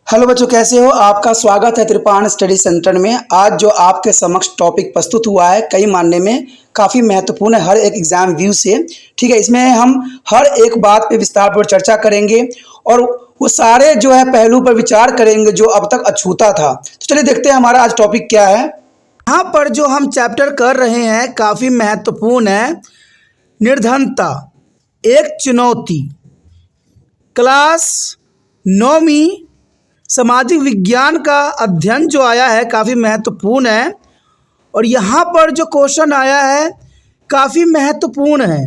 Hello बच्चों, कैसे हो? आपका स्वागत है त्रिपाण स्टडी सेंटर में। आज जो आपके समक्ष टॉपिक प्रस्तुत हुआ है कई मानने में काफ़ी महत्वपूर्ण है हर एक एग्जाम व्यू से। ठीक है, इसमें हम हर एक बात पे विस्तारपूर्वक चर्चा करेंगे और वो सारे जो है पहलू पर विचार करेंगे जो अब तक अछूता था। तो चलिए देखते हैं हमारा आज टॉपिक क्या है। यहाँ पर जो हम चैप्टर कर रहे हैं काफ़ी महत्वपूर्ण है। निर्धनता एक चुनौती, क्लास 9वीं सामाजिक विज्ञान का अध्ययन जो आया है काफ़ी महत्वपूर्ण है। और यहाँ पर जो क्वेश्चन आया है काफ़ी महत्वपूर्ण है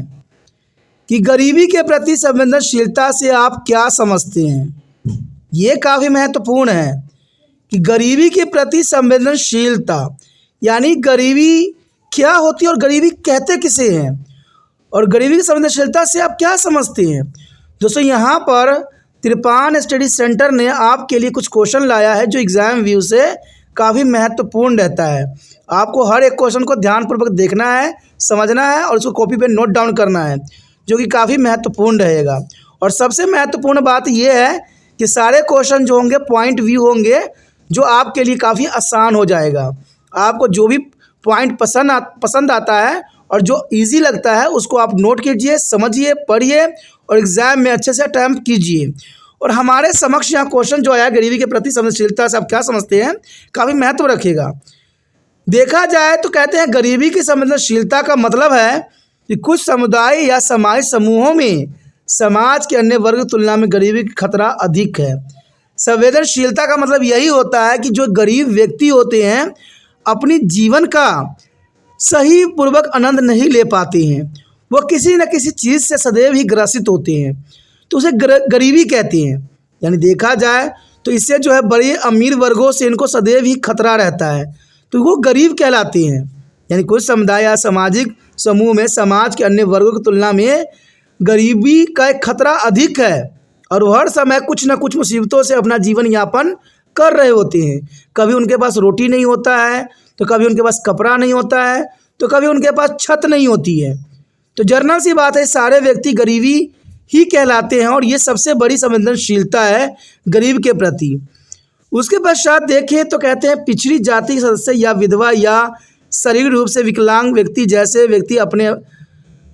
कि गरीबी के प्रति संवेदनशीलता से आप क्या समझते हैं। ये काफ़ी महत्वपूर्ण है कि गरीबी के प्रति संवेदनशीलता यानी गरीबी क्या होती है और गरीबी कहते किसे हैं, और गरीबी की संवेदनशीलता से आप क्या समझते हैं। दोस्तों, यहाँ पर त्रिपाण स्टडी सेंटर ने आपके लिए कुछ क्वेश्चन लाया है जो एग्ज़ाम व्यू से काफ़ी महत्वपूर्ण रहता है। आपको हर एक क्वेश्चन को ध्यानपूर्वक देखना है, समझना है और उसको कॉपी पे नोट डाउन करना है, जो कि काफ़ी महत्वपूर्ण रहेगा। और सबसे महत्वपूर्ण बात यह है कि सारे क्वेश्चन जो होंगे पॉइंट व्यू होंगे, जो आपके लिए काफ़ी आसान हो जाएगा। आपको जो भी पॉइंट पसंद आता है और जो ईजी लगता है उसको आप नोट कीजिए, समझिए, पढ़िए और एग्ज़ाम में अच्छे से अटैम्प्ट कीजिए। और हमारे समक्ष यहाँ क्वेश्चन जो आया गरीबी के प्रति संवेदनशीलता से आप क्या समझते हैं, काफ़ी महत्व रखेगा। देखा जाए तो कहते हैं गरीबी की संवेदनशीलता का मतलब है कि कुछ समुदाय या समाज समूहों में समाज के अन्य वर्ग की तुलना में गरीबी का खतरा अधिक है। संवेदनशीलता का मतलब यही होता है कि जो गरीब व्यक्ति होते हैं अपनी जीवन का सही पूर्वक आनंद नहीं ले पाते हैं, वो किसी न किसी चीज़ से सदैव ही ग्रसित होते हैं, तो उसे गरीबी कहते हैं। यानी देखा जाए तो इससे जो है बड़े अमीर वर्गों से इनको सदैव ही खतरा रहता है, तो वो गरीब कहलाते हैं। यानी कुछ समुदाय या सामाजिक समूह में समाज के अन्य वर्गों की तुलना में गरीबी का एक खतरा अधिक है और वो हर समय कुछ न कुछ मुसीबतों से अपना जीवन यापन कर रहे होते हैं। कभी उनके पास रोटी नहीं होता है, तो कभी उनके पास कपड़ा नहीं होता है, तो कभी उनके पास छत नहीं होती है। तो जनरल सी बात है, सारे व्यक्ति गरीबी ही कहलाते हैं और ये सबसे बड़ी संवेदनशीलता है गरीब के प्रति। उसके पश्चात देखें तो कहते हैं पिछड़ी जाति के सदस्य या विधवा या शारीरिक रूप से विकलांग व्यक्ति जैसे व्यक्ति अपने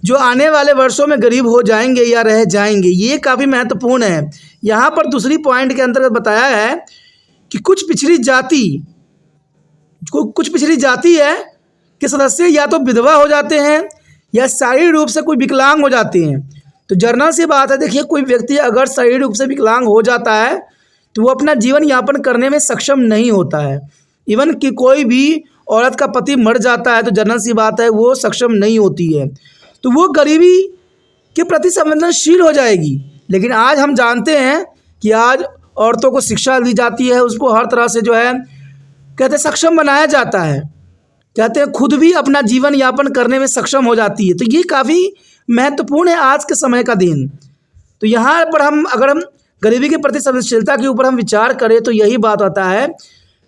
जो आने वाले वर्षों में गरीब हो जाएंगे या रह जाएंगे। ये काफ़ी महत्वपूर्ण है। यहाँ पर दूसरी पॉइंट के अंतर्गत बताया है कि कुछ पिछड़ी जाति है कि सदस्य या तो विधवा हो जाते हैं या शारीरिक रूप से कोई विकलांग हो जाते हैं। तो जनरल सी बात है, देखिए कोई व्यक्ति अगर शारीरिक रूप से विकलांग हो जाता है तो वो अपना जीवन यापन करने में सक्षम नहीं होता है। इवन कि कोई भी औरत का पति मर जाता है तो जनरल सी बात है वो सक्षम नहीं होती है, तो वो गरीबी के प्रति संवेदनशील हो जाएगी। लेकिन आज हम जानते हैं कि आज औरतों को शिक्षा दी जाती है, उसको हर तरह से जो है कहते हैं सक्षम बनाया जाता है, कहते हैं खुद भी अपना जीवन यापन करने में सक्षम हो जाती है। तो ये काफ़ी महत्वपूर्ण है आज के समय का दिन। तो यहाँ पर अगर हम गरीबी के प्रति संवेदनशीलता के ऊपर हम विचार करें तो यही बात आता है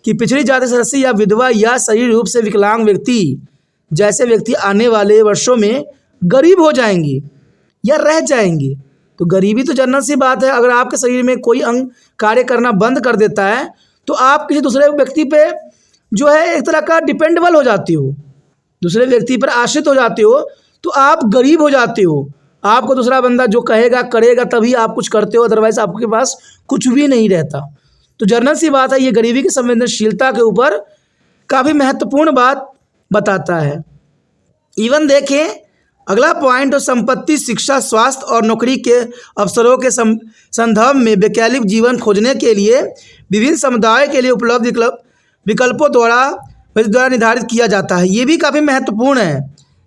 कि पिछड़ी जाति सदस्य या विधवा या शारीरिक रूप से विकलांग व्यक्ति जैसे व्यक्ति आने वाले वर्षों में गरीब हो जाएंगे या रह जाएंगे। तो गरीबी तो जनरल सी बात है, अगर आपके शरीर में कोई अंग कार्य करना बंद कर देता है तो आप किसी दूसरे व्यक्ति पे जो है एक तरह का डिपेंडेबल हो जाते हो, दूसरे व्यक्ति पर आश्रित हो जाते हो, तो आप गरीब हो जाते हो। आपको दूसरा बंदा जो कहेगा करेगा तभी आप कुछ करते हो, अदरवाइज आपके पास कुछ भी नहीं रहता। तो जनरल सी बात है, ये गरीबी की संवेदनशीलता के ऊपर काफ़ी महत्वपूर्ण बात बताता है। इवन देखें अगला पॉइंट, तो संपत्ति, शिक्षा, स्वास्थ्य और नौकरी के अवसरों के संदर्भ में वैकल्पिक जीवन खोजने के लिए विभिन्न समुदायों के लिए उपलब्ध विकल्पों द्वारा निर्धारित किया जाता है। ये भी काफ़ी महत्वपूर्ण है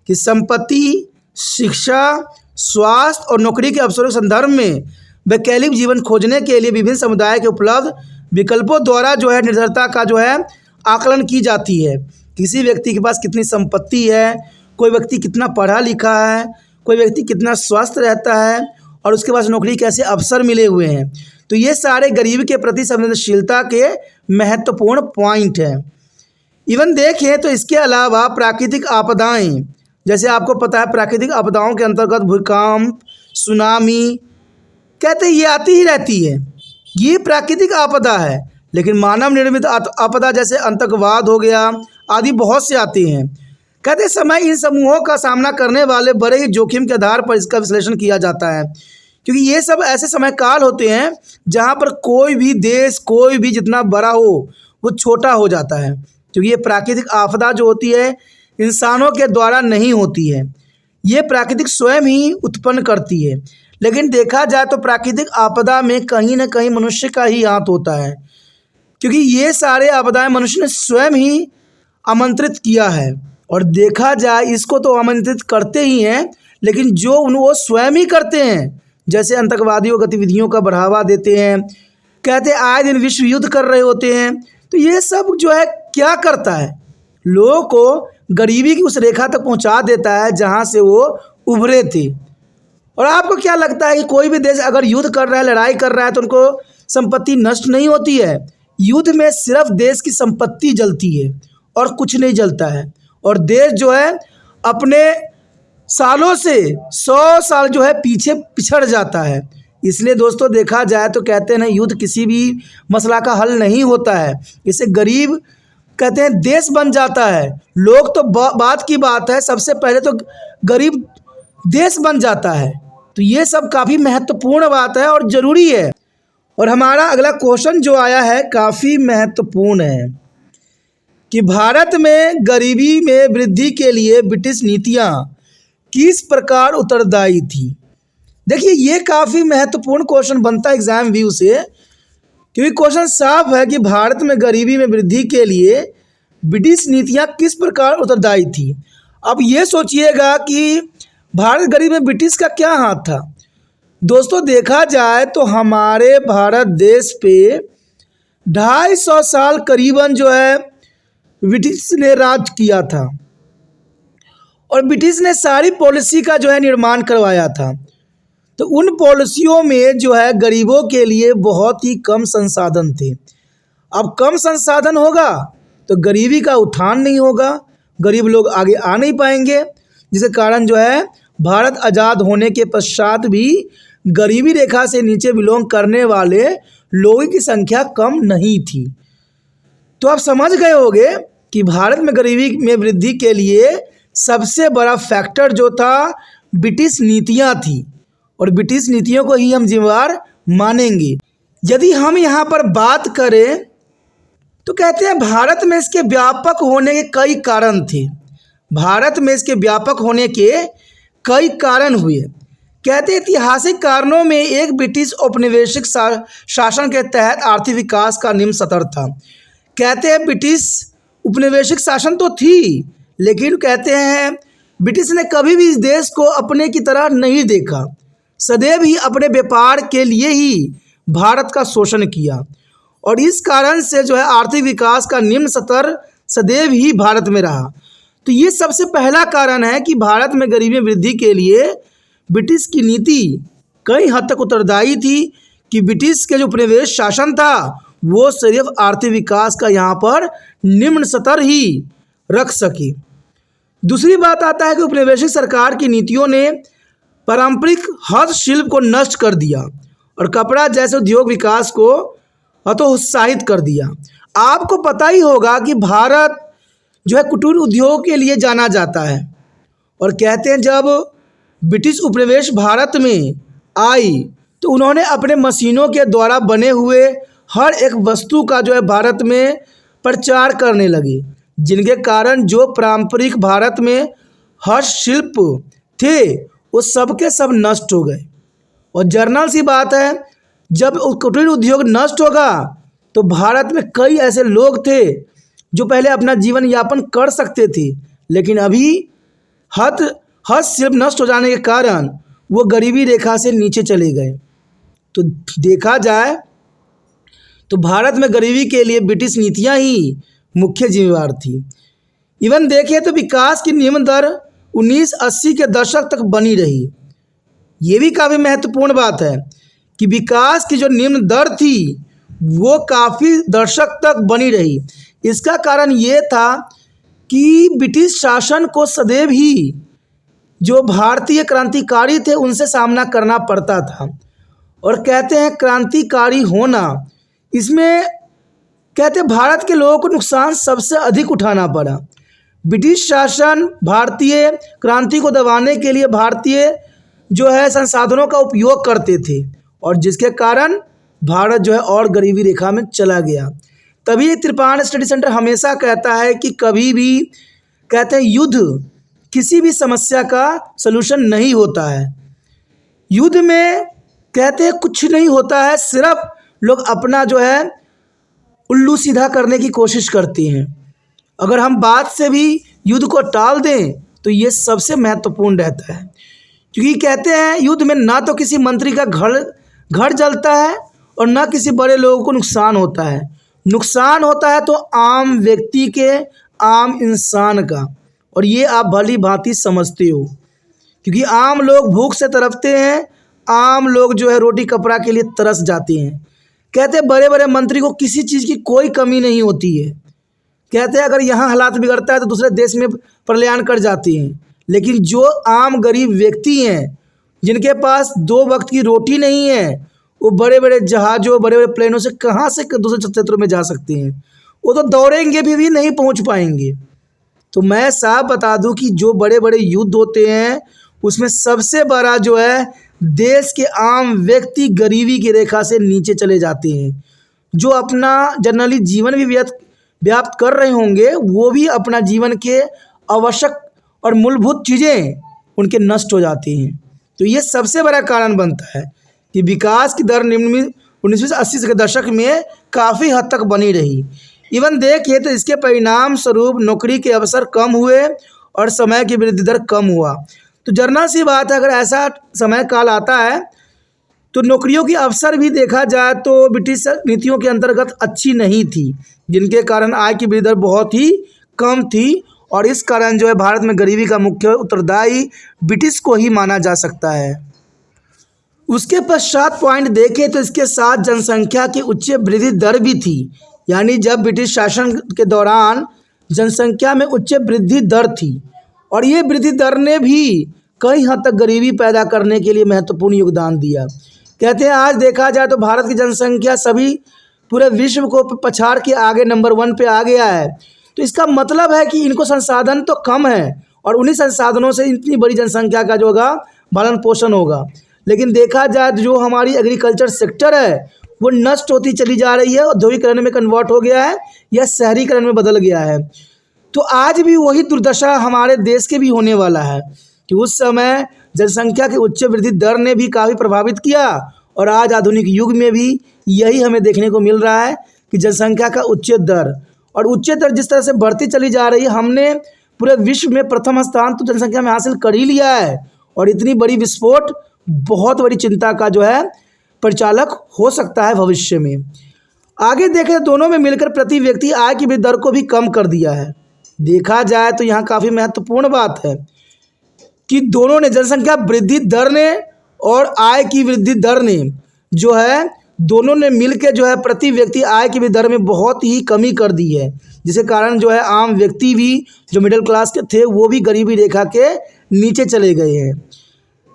कि संपत्ति, शिक्षा, स्वास्थ्य और नौकरी के अवसरों के संदर्भ में वैकल्पिक जीवन खोजने के लिए विभिन्न समुदाय के उपलब्ध विकल्पों द्वारा जो है निर्धरता का जो है आकलन की जाती है। किसी व्यक्ति के पास कितनी संपत्ति है, कोई व्यक्ति कितना पढ़ा लिखा है, कोई व्यक्ति कितना स्वस्थ रहता है और उसके पास नौकरी कैसे अवसर मिले हुए हैं। तो ये सारे गरीबी के प्रति संवेदनशीलता के महत्वपूर्ण पॉइंट हैं। इवन देखें तो इसके अलावा प्राकृतिक आपदाएं, जैसे आपको पता है प्राकृतिक आपदाओं के अंतर्गत भूकंप, सुनामी कहते हैं ये आती ही रहती है। ये प्राकृतिक आपदा है, लेकिन मानव निर्मित आपदा जैसे आतंकवाद हो गया आदि बहुत से आते हैं। कहते समय इन समूहों का सामना करने वाले बड़े ही जोखिम के आधार पर इसका विश्लेषण किया जाता है, क्योंकि ये सब ऐसे समय काल होते हैं जहाँ पर कोई भी देश, कोई भी जितना बड़ा हो वो छोटा हो जाता है, क्योंकि ये प्राकृतिक आपदा जो होती है इंसानों के द्वारा नहीं होती है, ये प्राकृतिक स्वयं ही उत्पन्न करती है। लेकिन देखा जाए तो प्राकृतिक आपदा में कहीं ना कहीं मनुष्य का ही हाथ होता है, क्योंकि ये सारे आपदाएं मनुष्य ने स्वयं ही आमंत्रित किया है। और देखा जाए इसको तो आमंत्रित करते ही हैं, लेकिन जो वो स्वयं ही करते हैं, जैसे आतंकवादियों गतिविधियों का बढ़ावा देते हैं, कहते आए दिन विश्व युद्ध कर रहे होते हैं। तो ये सब जो है क्या करता है, लोगों को गरीबी की उस रेखा तक पहुंचा देता है जहां से वो उभरे थे। और आपको क्या लगता है कि कोई भी देश अगर युद्ध कर रहा है, लड़ाई कर रहा है, तो उनको संपत्ति नष्ट नहीं होती है? युद्ध में सिर्फ देश की संपत्ति जलती है और कुछ नहीं जलता है, और देश जो है अपने सालों से 100 साल जो है पीछे पिछड़ जाता है। इसलिए दोस्तों देखा जाए तो कहते हैं ना, युद्ध किसी भी मसला का हल नहीं होता है। इससे गरीब कहते हैं देश बन जाता है। लोग तो बात की बात है, सबसे पहले तो गरीब देश बन जाता है। तो ये सब काफ़ी महत्वपूर्ण बात है और ज़रूरी है। और हमारा अगला क्वेश्चन जो आया है काफ़ी महत्वपूर्ण है कि भारत में गरीबी में वृद्धि के लिए ब्रिटिश नीतियाँ किस प्रकार उत्तरदायी थी। देखिए ये काफ़ी महत्वपूर्ण क्वेश्चन बनता है एग्जाम व्यू से, क्योंकि क्वेश्चन साफ है कि भारत में गरीबी में वृद्धि के लिए ब्रिटिश नीतियाँ किस प्रकार उत्तरदायी थी। अब ये सोचिएगा कि भारत गरीबी में ब्रिटिश का क्या हाथ था। दोस्तों देखा जाए तो हमारे भारत देश पे 250 साल करीबन जो है ब्रिटिश ने राज किया था, और ब्रिटिश ने सारी पॉलिसी का जो है निर्माण करवाया था। तो उन पॉलिसियों में जो है गरीबों के लिए बहुत ही कम संसाधन थे। अब कम संसाधन होगा तो गरीबी का उत्थान नहीं होगा, गरीब लोग आगे आ नहीं पाएंगे, जिसके कारण जो है भारत आज़ाद होने के पश्चात भी गरीबी रेखा से नीचे बिलोंग करने वाले लोगों की संख्या कम नहीं थी। तो आप समझ गए होंगे कि भारत में गरीबी में वृद्धि के लिए सबसे बड़ा फैक्टर जो था ब्रिटिश नीतियाँ थी, और ब्रिटिश नीतियों को ही हम जिम्मेदार मानेंगे। यदि हम यहाँ पर बात करें तो कहते हैं भारत में इसके व्यापक होने के कई कारण थे। भारत में इसके व्यापक होने के कई कारण हुए। कहते हैं ऐतिहासिक कारणों में एक ब्रिटिश औपनिवेशिक शासन के तहत आर्थिक विकास का निम्न स्तर था। कहते हैं ब्रिटिश उपनिवेशिक शासन तो थी, लेकिन कहते हैं ब्रिटिश ने कभी भी इस देश को अपने की तरह नहीं देखा, सदैव ही अपने व्यापार के लिए ही भारत का शोषण किया, और इस कारण से जो है आर्थिक विकास का निम्न स्तर सदैव ही भारत में रहा। तो ये सबसे पहला कारण है कि भारत में गरीबी वृद्धि के लिए ब्रिटिश की नीति कई हद तक उत्तरदायी थी, कि ब्रिटिश के जो उपनिवेश शासन था वो सिर्फ आर्थिक विकास का यहाँ पर निम्न स्तर ही रख सके। दूसरी बात आता है कि उपनिवेशिक सरकार की नीतियों ने पारंपरिक हस्तशिल्प को नष्ट कर दिया और कपड़ा जैसे उद्योग विकास को हतोत्साहित कर दिया। आपको पता ही होगा कि भारत जो है कुटीर उद्योग के लिए जाना जाता है, और कहते हैं जब ब्रिटिश उपनिवेश भारत में आई तो उन्होंने अपने मशीनों के द्वारा बने हुए हर एक वस्तु का जो है भारत में प्रचार करने लगे, जिनके कारण जो पारंपरिक भारत में हस्तशिल्प थे वो सब के सब नष्ट हो गए। और जर्नल सी बात है, जब कुटीर उद्योग नष्ट होगा तो भारत में कई ऐसे लोग थे जो पहले अपना जीवन यापन कर सकते थे, लेकिन अभी हस्तशिल्प नष्ट हो जाने के कारण वो गरीबी रेखा से नीचे चले गए। तो देखा जाए तो भारत में गरीबी के लिए ब्रिटिश नीतियां ही मुख्य जिम्मेवार थी। इवन देखें तो विकास की निम्न दर 1980 के दशक तक बनी रही। ये भी काफ़ी महत्वपूर्ण बात है कि विकास की जो निम्न दर थी वो काफ़ी दशक तक बनी रही। इसका कारण ये था कि ब्रिटिश शासन को सदैव ही जो भारतीय क्रांतिकारी थे उनसे सामना करना पड़ता था, और कहते हैं क्रांतिकारी होना, इसमें कहते हैं भारत के लोगों को नुकसान सबसे अधिक उठाना पड़ा। ब्रिटिश शासन भारतीय क्रांति को दबाने के लिए भारतीय जो है संसाधनों का उपयोग करते थे, और जिसके कारण भारत जो है और गरीबी रेखा में चला गया। तभी त्रिपाण स्टडी सेंटर हमेशा कहता है कि कभी भी कहते हैं युद्ध किसी भी समस्या का सलूशन नहीं होता है। युद्ध में कहते हैं कुछ नहीं होता है, सिर्फ लोग अपना जो है उल्लू सीधा करने की कोशिश करते हैं। अगर हम बात से भी युद्ध को टाल दें तो ये सबसे महत्वपूर्ण रहता है, क्योंकि कहते हैं युद्ध में ना तो किसी मंत्री का घर जलता है और ना किसी बड़े लोगों को नुकसान होता है। नुकसान होता है तो आम व्यक्ति के, आम इंसान का, और ये आप भली भांति समझते हो, क्योंकि आम लोग भूख से तड़पते हैं, आम लोग जो है रोटी कपड़ा के लिए तरस जाते हैं। कहते हैं बड़े बड़े मंत्री को किसी चीज़ की कोई कमी नहीं होती है। कहते हैं अगर यहाँ हालात बिगड़ता है तो दूसरे देश में पलायन कर जाते हैं, लेकिन जो आम गरीब व्यक्ति हैं जिनके पास 2 वक्त की रोटी नहीं है, वो बड़े बड़े जहाज़ों, बड़े बड़े प्लेनों से कहाँ से दूसरे क्षेत्रों में जा सकते हैं? वो तो दौड़ेंगे भी नहीं पहुँच पाएंगे। तो मैं साफ बता दूं कि जो बड़े बड़े युद्ध होते हैं उसमें सबसे बड़ा जो है देश के आम व्यक्ति गरीबी की रेखा से नीचे चले जाते हैं। जो अपना जनरली जीवन भी व्याप्त कर रहे होंगे, वो भी अपना जीवन के आवश्यक और मूलभूत चीज़ें उनके नष्ट हो जाती हैं। तो ये सबसे बड़ा कारण बनता है कि विकास की दर 1980 के दशक में काफ़ी हद तक बनी रही। इवन देखिए तो इसके परिणाम स्वरूप नौकरी के अवसर कम हुए और समय की वृद्धि दर कम हुआ। तो जरना सी बात है, अगर ऐसा समय काल आता है तो नौकरियों की अवसर भी देखा जाए तो ब्रिटिश नीतियों के अंतर्गत अच्छी नहीं थी, जिनके कारण आय की वृद्धि दर बहुत ही कम थी, और इस कारण जो है भारत में गरीबी का मुख्य उत्तरदायी ब्रिटिश को ही माना जा सकता है। उसके पश्चात पॉइंट देखें तो इसके साथ जनसंख्या की उच्च वृद्धि दर भी थी, यानी जब ब्रिटिश शासन के दौरान जनसंख्या में उच्च वृद्धि दर थी, और ये वृद्धि दर ने भी कई हद तक गरीबी पैदा करने के लिए महत्वपूर्ण योगदान दिया। कहते हैं आज देखा जाए तो भारत की जनसंख्या सभी पूरे विश्व को पछाड़ के आगे नंबर 1 पे आ गया है। तो इसका मतलब है कि इनको संसाधन तो कम है, और उन्हीं संसाधनों से इतनी बड़ी जनसंख्या का जो होगा भरण पोषण होगा। लेकिन देखा जाए तो जो हमारी एग्रीकल्चर सेक्टर है वो नष्ट होती चली जा रही है, औद्योगिकरण में कन्वर्ट हो गया है या शहरीकरण में बदल गया है। तो आज भी वही दुर्दशा हमारे देश के भी होने वाला है कि उस समय जनसंख्या की उच्च वृद्धि दर ने भी काफ़ी प्रभावित किया, और आज आधुनिक युग में भी यही हमें देखने को मिल रहा है कि जनसंख्या का उच्च दर जिस तरह से बढ़ती चली जा रही है, हमने पूरे विश्व में प्रथम स्थान तो जनसंख्या में हासिल कर ही लिया है, और इतनी बड़ी विस्फोट बहुत बड़ी चिंता का जो है परिचालक हो सकता है भविष्य में। आगे देखें दोनों में मिलकर प्रति व्यक्ति आय की वृद्धि दर को भी कम कर दिया है। देखा जाए तो यहाँ काफ़ी महत्वपूर्ण बात है कि दोनों ने, जनसंख्या वृद्धि दर ने और आय की वृद्धि दर ने जो है दोनों ने मिलकर जो है प्रति व्यक्ति आय की वृद्धि दर में बहुत ही कमी कर दी है, जिसके कारण जो है आम व्यक्ति भी जो मिडिल क्लास के थे वो भी गरीबी रेखा के नीचे चले गए हैं।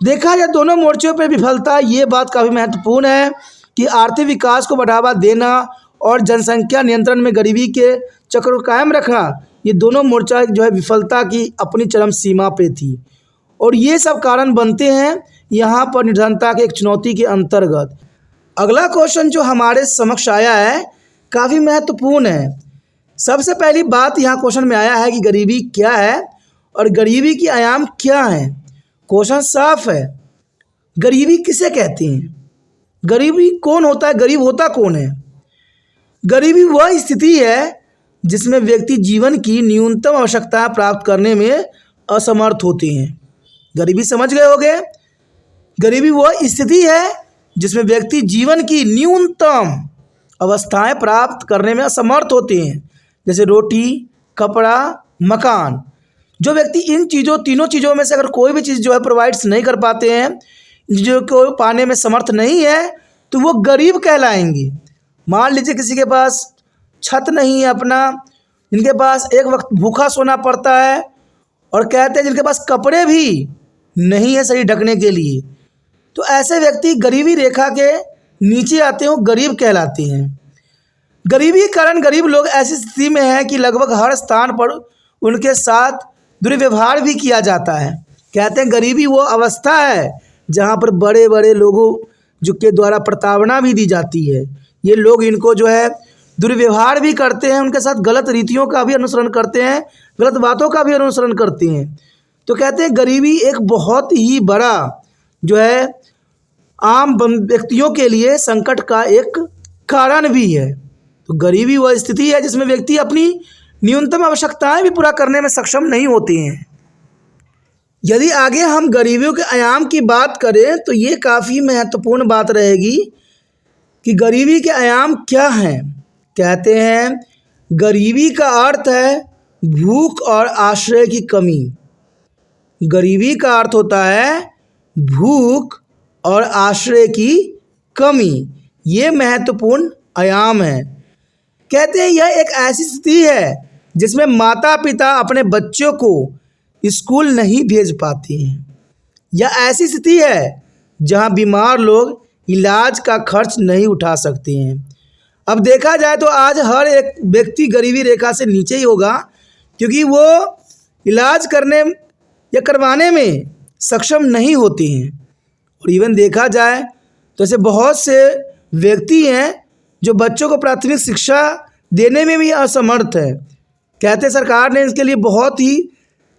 देखा जाए दोनों मोर्चों पर विफलता, ये बात काफ़ी महत्वपूर्ण है कि आर्थिक विकास को बढ़ावा देना और जनसंख्या नियंत्रण में गरीबी के चक्र को कायम रखना, ये दोनों मोर्चा जो है विफलता की अपनी चरम सीमा पे थी, और ये सब कारण बनते हैं यहाँ पर निर्धनता के एक चुनौती के अंतर्गत। अगला क्वेश्चन जो हमारे समक्ष आया है काफ़ी महत्वपूर्ण है। सबसे पहली बात यहाँ क्वेश्चन में आया है कि गरीबी क्या है और गरीबी की आयाम क्या है। क्वेश्चन साफ है, गरीबी किसे कहते हैं, गरीबी कौन होता है, गरीब होता कौन है। गरीबी वह स्थिति है जिसमें व्यक्ति जीवन की न्यूनतम आवश्यकताएं प्राप्त करने में असमर्थ होते हैं। गरीबी समझ गए होंगे, गरीबी वह स्थिति है जिसमें व्यक्ति जीवन की न्यूनतम अवस्थाएं प्राप्त करने में असमर्थ होते हैं, जैसे रोटी, कपड़ा, मकान। जो व्यक्ति इन तीनों चीज़ों में से अगर कोई भी चीज़ जो है प्रोवाइड्स नहीं कर पाते हैं, जो को पाने में समर्थ नहीं है, तो वो गरीब कहलाएंगे। मान लीजिए किसी के पास छत नहीं है अपना, जिनके पास एक वक्त भूखा सोना पड़ता है, और कहते हैं जिनके पास कपड़े भी नहीं है सही ढकने के लिए, तो ऐसे व्यक्ति गरीबी रेखा के नीचे आते हैं, वो गरीब कहलाते हैं। गरीबी के कारण गरीब लोग ऐसी स्थिति में हैं कि लगभग हर स्थान पर उनके साथ दुर्व्यवहार भी किया जाता है। कहते हैं गरीबी वो अवस्था है जहाँ पर बड़े बड़े लोगों जो के द्वारा प्रताड़ना भी दी जाती है। ये लोग इनको जो है दुर्व्यवहार भी करते हैं, उनके साथ गलत रीतियों का भी अनुसरण करते हैं, गलत बातों का भी अनुसरण करते हैं। तो कहते हैं गरीबी एक बहुत ही बड़ा जो है आम व्यक्तियों के लिए संकट का एक कारण भी है। तो गरीबी वह स्थिति है जिसमें व्यक्ति अपनी न्यूनतम आवश्यकताएं भी पूरा करने में सक्षम नहीं होते हैं। यदि आगे हम गरीबियों के आयाम की बात करें तो ये काफ़ी महत्वपूर्ण बात रहेगी कि गरीबी के आयाम क्या हैं। कहते हैं गरीबी का अर्थ है भूख और आश्रय की कमी। गरीबी का अर्थ होता है भूख और आश्रय की कमी। ये महत्वपूर्ण आयाम है। कहते हैं यह एक ऐसी स्थिति है जिसमें माता पिता अपने बच्चों को स्कूल नहीं भेज पाते हैं। यह ऐसी स्थिति है जहां बीमार लोग इलाज का खर्च नहीं उठा सकते हैं। अब देखा जाए तो आज हर एक व्यक्ति गरीबी रेखा से नीचे ही होगा, क्योंकि वो इलाज करने या करवाने में सक्षम नहीं होते हैं। और इवन देखा जाए तो ऐसे बहुत से व्यक्ति हैं जो बच्चों को प्राथमिक शिक्षा देने में भी असमर्थ है। कहते हैं सरकार ने इसके लिए बहुत ही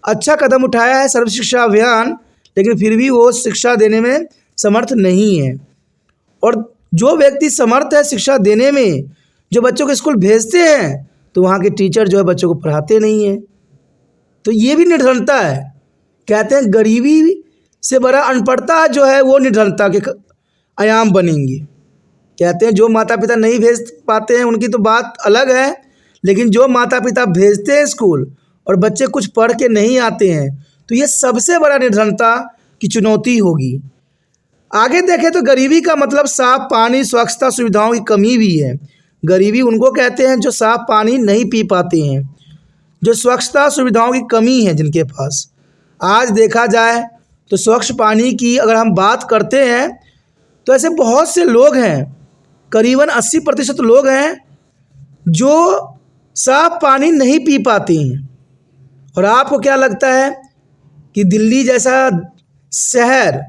अच्छा कदम उठाया है, सर्व शिक्षा अभियान, लेकिन फिर भी वो शिक्षा देने में समर्थ नहीं है। और जो व्यक्ति समर्थ है शिक्षा देने में, जो बच्चों को स्कूल भेजते हैं, तो वहाँ के टीचर जो है बच्चों को पढ़ाते नहीं हैं। तो ये भी निर्धनता है। कहते हैं गरीबी से बड़ा अनपढ़ता जो है वो निर्धनता के आयाम बनेंगे। कहते हैं जो माता पिता नहीं भेज पाते हैं उनकी तो बात अलग है, लेकिन जो माता पिता भेजते हैं स्कूल और बच्चे कुछ पढ़ के नहीं आते हैं, तो ये सबसे बड़ा निर्धनता की चुनौती होगी। आगे देखें तो गरीबी का मतलब साफ पानी, स्वच्छता सुविधाओं की कमी भी है। गरीबी उनको कहते हैं जो साफ पानी नहीं पी पाते हैं, जो स्वच्छता सुविधाओं की कमी है जिनके पास। आज देखा जाए तो स्वच्छ पानी की अगर हम बात करते हैं तो ऐसे बहुत से लोग हैं, करीबन 80% लोग हैं जो साफ पानी नहीं पी पाते हैं। और आपको क्या लगता है कि दिल्ली जैसा शहर,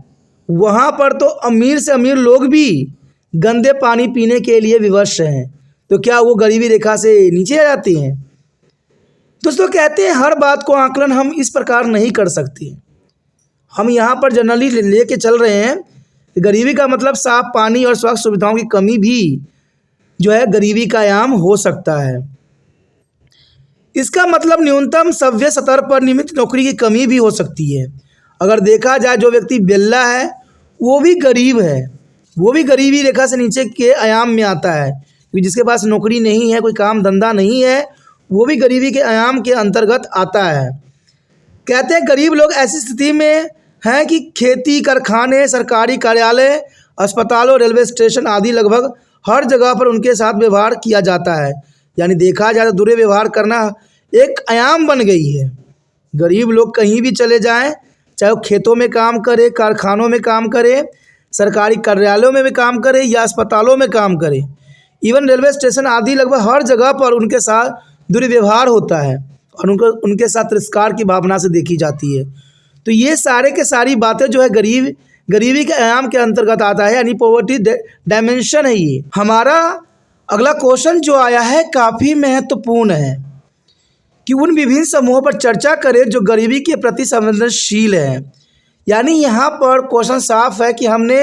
वहाँ पर तो अमीर से अमीर लोग भी गंदे पानी पीने के लिए विवश हैं, तो क्या वो गरीबी रेखा से नीचे आ जाती हैं? दोस्तों कहते हैं हर बात को आकलन हम इस प्रकार नहीं कर सकते। हम यहाँ पर जनरली लेके चल रहे हैं कि गरीबी का मतलब साफ पानी और स्वास्थ्य सुविधाओं की कमी भी जो है गरीबी का आयाम हो सकता है। इसका मतलब न्यूनतम सभ्य स्तर पर नियमित नौकरी की कमी भी हो सकती है। अगर देखा जाए जो व्यक्ति बेल्ला है वो भी गरीब है, वो भी गरीबी रेखा से नीचे के आयाम में आता है, क्योंकि जिसके पास नौकरी नहीं है, कोई काम धंधा नहीं है, वो भी गरीबी के आयाम के अंतर्गत आता है। कहते हैं गरीब लोग ऐसी स्थिति में हैं कि खेती, कारखाने, सरकारी कार्यालय, अस्पतालों, रेलवे स्टेशन आदि लगभग हर जगह पर उनके साथ व्यवहार किया जाता है। यानी देखा जाए तो दुर्व्यवहार करना एक आयाम बन गई है। गरीब लोग कहीं भी चले जाएं, चाहे वो खेतों में काम करे, कारखानों में काम करे, सरकारी कार्यालयों में भी काम करे या अस्पतालों में काम करे, इवन रेलवे स्टेशन आदि लगभग हर जगह पर उनके साथ दुर्व्यवहार होता है और उनके साथ तिरस्कार की भावना से देखी जाती है। तो ये सारे के सारी बातें जो है गरीबी के आयाम के अंतर्गत आता है, यानी पॉवर्टी डायमेंशन है। ये हमारा अगला क्वेश्चन जो आया है काफ़ी महत्वपूर्ण है कि उन विभिन्न समूहों पर चर्चा करें जो गरीबी के प्रति संवेदनशील है। यानी यहाँ पर क्वेश्चन साफ है कि हमने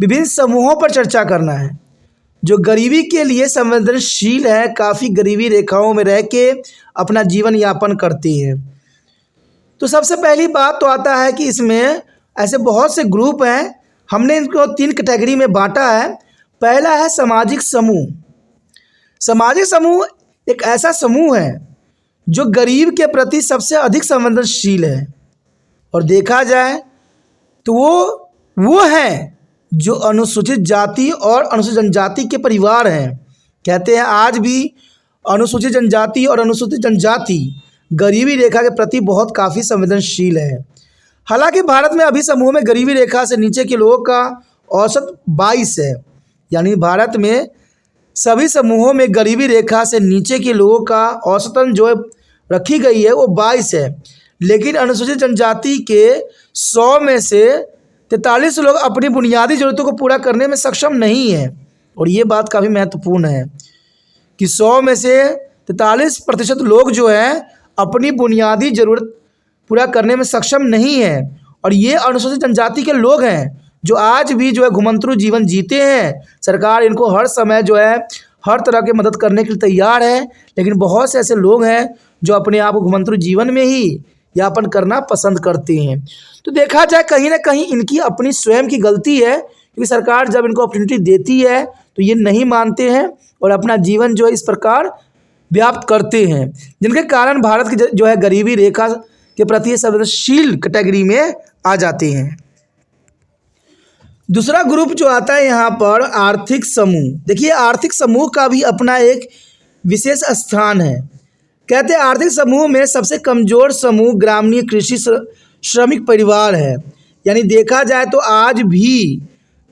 विभिन्न समूहों पर चर्चा करना है जो गरीबी के लिए संवेदनशील है, काफ़ी गरीबी रेखाओं में रह के अपना जीवन यापन करते हैं। तो सबसे पहली बात तो आता है कि इसमें ऐसे बहुत से ग्रुप हैं, हमने इनको 3 कैटेगरी में बांटा है। पहला है सामाजिक समूह। सामाजिक समूह एक ऐसा समूह है जो गरीब के प्रति सबसे अधिक संवेदनशील है, और देखा जाए तो वो हैं जो अनुसूचित जाति और अनुसूचित जनजाति के परिवार हैं। कहते हैं आज भी अनुसूचित जनजाति और अनुसूचित जनजाति गरीबी रेखा के प्रति बहुत काफ़ी संवेदनशील है। हालांकि भारत में अभी समूह में गरीबी रेखा से नीचे के लोगों का औसत 22 है। यानी भारत में सभी समूहों में गरीबी रेखा से नीचे के लोगों का औसतन जो रखी गई है वो 22 है। लेकिन अनुसूचित जनजाति के 100 में से 43 लोग अपनी बुनियादी ज़रूरतों को पूरा करने में सक्षम नहीं है। और ये बात काफ़ी महत्वपूर्ण है कि 100 में से 43% लोग जो हैं अपनी बुनियादी ज़रूरत पूरा करने में सक्षम नहीं है। और ये अनुसूचित जनजाति के लोग हैं जो आज भी जो है घुमंतरू जीवन जीते हैं। सरकार इनको हर समय जो है हर तरह की मदद करने के लिए तैयार है, लेकिन बहुत से ऐसे लोग हैं जो अपने आप को घुमंतरू जीवन में ही यापन करना पसंद करते हैं। तो देखा जाए कहीं ना कहीं इनकी अपनी स्वयं की गलती है, क्योंकि सरकार जब इनको अपॉर्चुनिटी देती है तो ये नहीं मानते हैं और अपना जीवन जो है इस प्रकार व्याप्त करते हैं, जिनके कारण भारत की जो है गरीबी रेखा के प्रति संवेदनशील कैटेगरी में आ जाते हैं। दूसरा ग्रुप जो आता है यहाँ पर आर्थिक समूह। देखिए आर्थिक समूह का भी अपना एक विशेष स्थान है। कहते हैं आर्थिक समूह में सबसे कमज़ोर समूह ग्रामीण कृषि श्रमिक परिवार है। यानी देखा जाए तो आज भी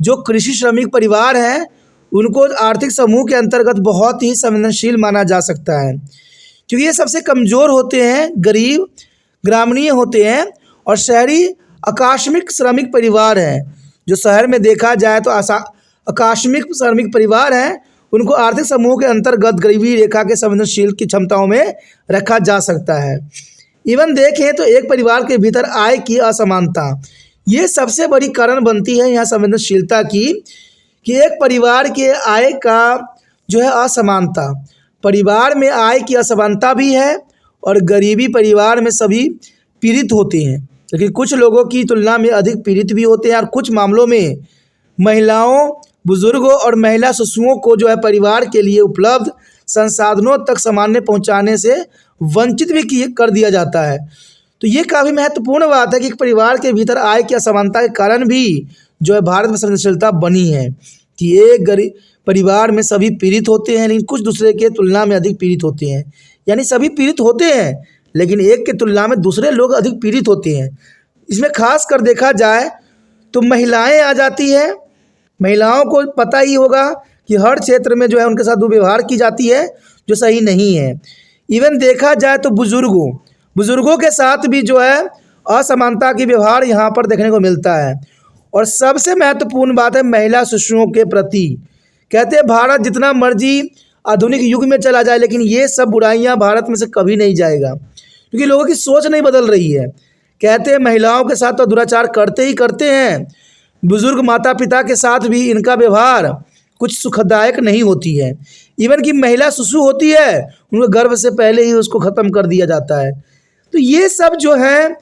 जो कृषि श्रमिक परिवार हैं उनको आर्थिक समूह के अंतर्गत बहुत ही संवेदनशील माना जा सकता है, क्योंकि ये सबसे कमज़ोर होते हैं, गरीब ग्रामीण होते हैं और शहरी आकस्मिक श्रमिक परिवार हैं। जो शहर में देखा जाए तो आकस्मिक श्रमिक परिवार हैं, उनको आर्थिक समूह के अंतर्गत गरीबी रेखा के संवेदनशील की क्षमताओं में रखा जा सकता है। इवन देखें तो एक परिवार के भीतर आय की असमानता ये सबसे बड़ी कारण बनती है यहाँ संवेदनशीलता की, कि एक परिवार के आय का जो है असमानता, परिवार में आय की असमानता भी है और गरीबी परिवार में सभी पीड़ित होते हैं, लेकिन कुछ लोगों की तुलना में अधिक पीड़ित भी होते हैं। और कुछ मामलों में महिलाओं, बुजुर्गों और महिला शिशुओं को जो है परिवार के लिए उपलब्ध संसाधनों तक सामान्य पहुंचाने से वंचित भी कर दिया जाता है। तो ये काफ़ी महत्वपूर्ण बात है कि परिवार के भीतर आय की असमानता के कारण भी जो है भारत में संवेदनशीलता बनी है कि एक गरीब परिवार में सभी पीड़ित होते हैं, लेकिन कुछ दूसरे के तुलना में अधिक पीड़ित होते हैं। यानी सभी पीड़ित होते हैं, लेकिन एक के तुलना में दूसरे लोग अधिक पीड़ित होते हैं। इसमें खास कर देखा जाए तो महिलाएं आ जाती हैं। महिलाओं को पता ही होगा कि हर क्षेत्र में जो है उनके साथ दुर्व्यवहार की जाती है जो सही नहीं है। इवन देखा जाए तो बुजुर्गों के साथ भी जो है असमानता की व्यवहार यहाँ पर देखने को मिलता है। और सबसे महत्वपूर्ण बात है महिला शिशुओं के प्रति। कहते हैं भारत जितना मर्जी आधुनिक युग में चला जाए, लेकिन ये सब बुराइयां भारत में से कभी नहीं जाएगा, क्योंकि लोगों की सोच नहीं बदल रही है। कहते हैं महिलाओं के साथ तो दुराचार करते ही करते हैं, बुजुर्ग माता पिता के साथ भी इनका व्यवहार कुछ सुखदायक नहीं होती है। इवन कि महिला शिशु होती है, उनको गर्भ से पहले ही उसको ख़त्म कर दिया जाता है। तो ये सब जो है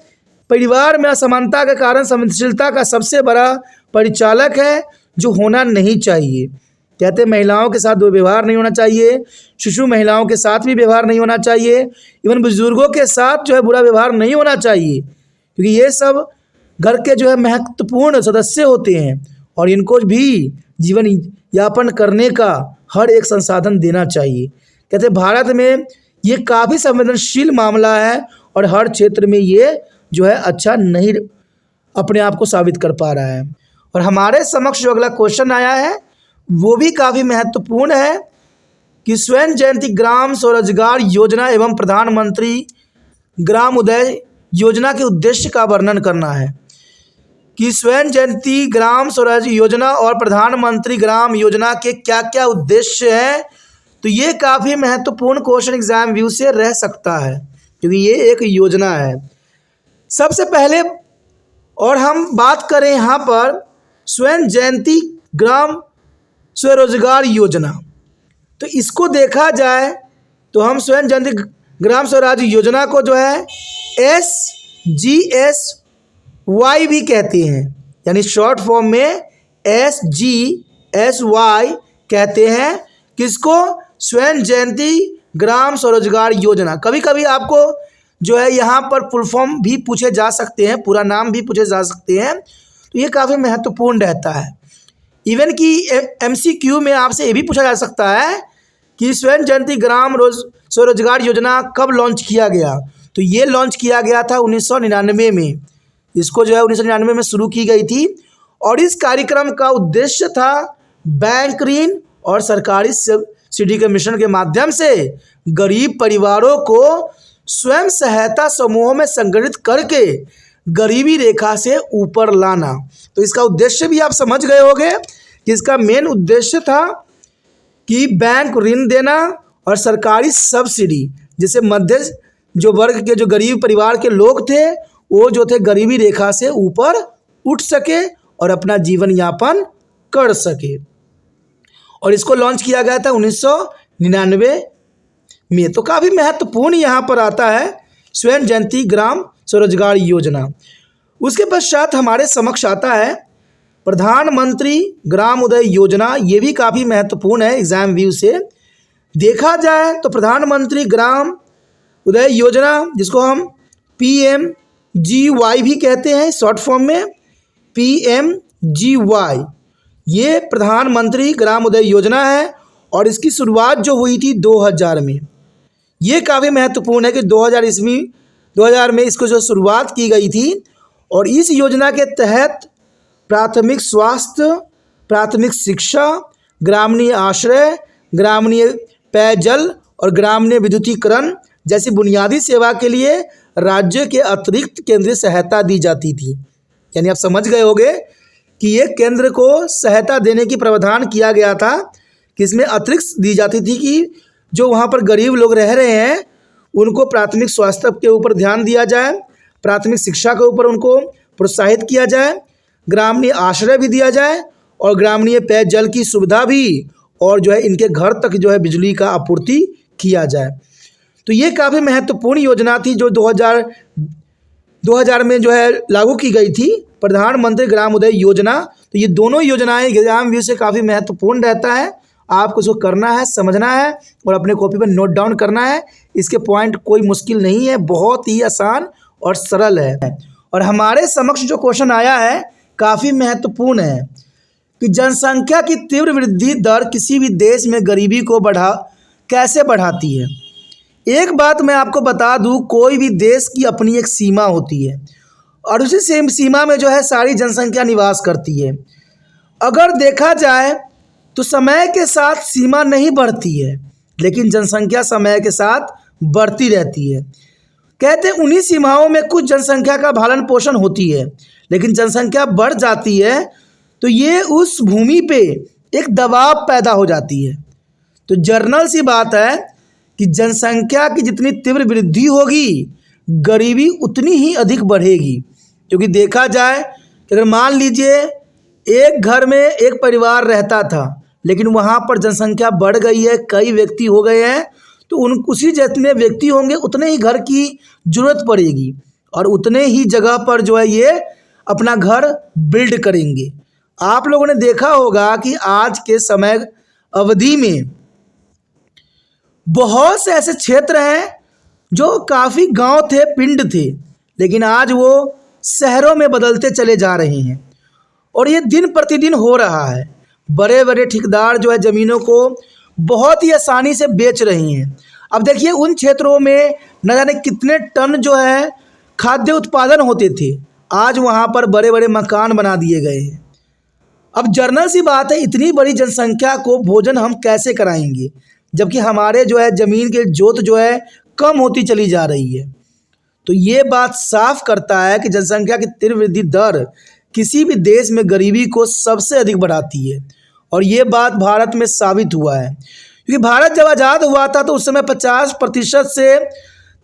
परिवार में असमानता के कारण संवेदनशीलता का सबसे बड़ा परिचालक है, जो होना नहीं चाहिए। कहते हैं महिलाओं के साथ दुर्व्यवहार नहीं होना चाहिए, शिशु महिलाओं के साथ भी व्यवहार नहीं होना चाहिए, इवन बुजुर्गों के साथ जो है बुरा व्यवहार नहीं होना चाहिए, क्योंकि ये सब घर के जो है महत्वपूर्ण सदस्य होते हैं और इनको भी जीवन यापन करने का हर एक संसाधन देना चाहिए। कहते हैं भारत में ये काफ़ी संवेदनशील मामला है और हर क्षेत्र में ये जो है अच्छा नहीं अपने आप को साबित कर पा रहा है। और हमारे समक्ष जो अगला क्वेश्चन आया है वो भी काफ़ी महत्वपूर्ण है कि स्वर्ण जयंती ग्राम स्वरोजगार योजना एवं प्रधानमंत्री ग्राम उदय योजना के उद्देश्य का वर्णन करना है। कि स्वर्ण जयंती ग्राम स्वराज योजना और प्रधानमंत्री ग्राम योजना के क्या क्या उद्देश्य हैं। तो ये काफ़ी महत्वपूर्ण क्वेश्चन एग्जाम व्यू से रह सकता है, क्योंकि ये एक योजना है। सबसे पहले और हम बात करें यहाँ पर स्वर्ण जयंती ग्राम स्वरोजगार योजना, तो इसको देखा जाए तो हम स्वर्ण जयंती ग्राम स्वराज योजना को जो है SGSY भी कहते हैं, यानी शॉर्ट फॉर्म में SGSY कहते हैं। किसको? स्वर्ण जयंती ग्राम स्वरोजगार योजना। कभी कभी आपको जो है यहाँ पर फुल फॉर्म भी पूछे जा सकते हैं, पूरा नाम भी पूछे जा सकते हैं, तो ये काफ़ी महत्वपूर्ण रहता है। इवन कि MCQ में आपसे ये भी पूछा जा सकता है कि स्वर्ण जयंती ग्राम स्वरोजगार योजना कब लॉन्च किया गया। तो ये लॉन्च किया गया था 1999 में, इसको जो है 1999 में शुरू की गई थी और इस कार्यक्रम का उद्देश्य था बैंक ऋण और सरकारी सब्सिडी के मिश्रण के माध्यम से गरीब परिवारों को स्वयं सहायता समूहों में संगठित करके गरीबी रेखा से ऊपर लाना। तो इसका उद्देश्य भी आप समझ गए होंगे कि इसका मेन उद्देश्य था कि बैंक ऋण देना और सरकारी सब्सिडी, जिससे मध्य जो वर्ग के जो गरीब परिवार के लोग थे वो जो थे गरीबी रेखा से ऊपर उठ सके और अपना जीवन यापन कर सके। और इसको लॉन्च किया गया था 1999 में। तो काफ़ी महत्वपूर्ण यहाँ पर आता है स्वयं जयंती ग्राम स्वरोजगार योजना। उसके पश्चात हमारे समक्ष आता है प्रधानमंत्री ग्राम उदय योजना। ये भी काफ़ी महत्वपूर्ण है एग्जाम व्यू से देखा जाए तो। प्रधानमंत्री ग्राम उदय योजना, जिसको हम PMGY भी कहते हैं शॉर्ट फॉर्म में, PMGY, ये प्रधानमंत्री ग्राम उदय योजना है और इसकी शुरुआत जो हुई थी 2000 में। ये काफ़ी महत्वपूर्ण है कि 2000 में इसको जो शुरुआत की गई थी और इस योजना के तहत प्राथमिक स्वास्थ्य, प्राथमिक शिक्षा, ग्रामीण आश्रय, ग्रामीण पेयजल और ग्रामीण विद्युतीकरण जैसी बुनियादी सेवा के लिए राज्य के अतिरिक्त केंद्रीय सहायता दी जाती थी। यानी आप समझ गए होंगे कि ये केंद्र को सहायता देने की प्रावधान किया गया था कि इसमें अतिरिक्त दी जाती थी कि जो वहाँ पर गरीब लोग रह रहे हैं उनको प्राथमिक स्वास्थ्य के ऊपर ध्यान दिया जाए, प्राथमिक शिक्षा के ऊपर उनको प्रोत्साहित किया जाए, ग्रामीण आश्रय भी दिया जाए और ग्रामीण पेयजल की सुविधा भी, और जो है इनके घर तक जो है बिजली का आपूर्ति किया जाए। तो ये काफ़ी महत्वपूर्ण योजना थी जो 2000 में जो है लागू की गई थी, प्रधानमंत्री ग्राम उदय योजना। तो ये दोनों योजनाएं एग्जाम व्यू से काफ़ी महत्वपूर्ण रहता है। आपको इसको करना है, समझना है और अपने कॉपी पर नोट डाउन करना है। इसके पॉइंट कोई मुश्किल नहीं है, बहुत ही आसान और सरल है। और हमारे समक्ष जो क्वेश्चन आया है काफ़ी महत्वपूर्ण है कि जनसंख्या की तीव्र वृद्धि दर किसी भी देश में गरीबी को कैसे बढ़ाती है। एक बात मैं आपको बता दूं, कोई भी देश की अपनी एक सीमा होती है और उसी सेम सीमा में जो है सारी जनसंख्या निवास करती है। अगर देखा जाए तो समय के साथ सीमा नहीं बढ़ती है, लेकिन जनसंख्या समय के साथ बढ़ती रहती है। कहते हैं उन्हीं सीमाओं में कुछ जनसंख्या का भरण पोषण होती है, लेकिन जनसंख्या बढ़ जाती है तो ये उस भूमि पे एक दबाव पैदा हो जाती है। तो जर्नल सी बात है कि जनसंख्या की जितनी तीव्र वृद्धि होगी गरीबी उतनी ही अधिक बढ़ेगी। क्योंकि देखा जाए कि अगर मान लीजिए एक घर में एक परिवार रहता था, लेकिन वहाँ पर जनसंख्या बढ़ गई है, कई व्यक्ति हो गए हैं, तो उसी जितने व्यक्ति होंगे उतने ही घर की ज़रूरत पड़ेगी और उतने ही जगह पर जो है ये अपना घर बिल्ड करेंगे। आप लोगों ने देखा होगा कि आज के समय अवधि में बहुत से ऐसे क्षेत्र हैं जो काफ़ी गांव थे, पिंड थे, लेकिन आज वो शहरों में बदलते चले जा रहे हैं और ये दिन प्रतिदिन हो रहा है। बड़े बड़े ठेकेदार जो है ज़मीनों को बहुत ही आसानी से बेच रहे हैं। अब देखिए उन क्षेत्रों में न जाने कितने टन जो है खाद्य उत्पादन होते थे, आज वहाँ पर बड़े बड़े मकान बना दिए गए हैं। अब जर्नल सी बात है, इतनी बड़ी जनसंख्या को भोजन हम कैसे कराएंगे, जबकि हमारे जो है ज़मीन के जोत जो है कम होती चली जा रही है। तो ये बात साफ करता है कि जनसंख्या की तीव्र वृद्धि दर किसी भी देश में गरीबी को सबसे अधिक बढ़ाती है और ये बात भारत में साबित हुआ है। क्योंकि भारत जब आज़ाद हुआ था तो उस समय 50% से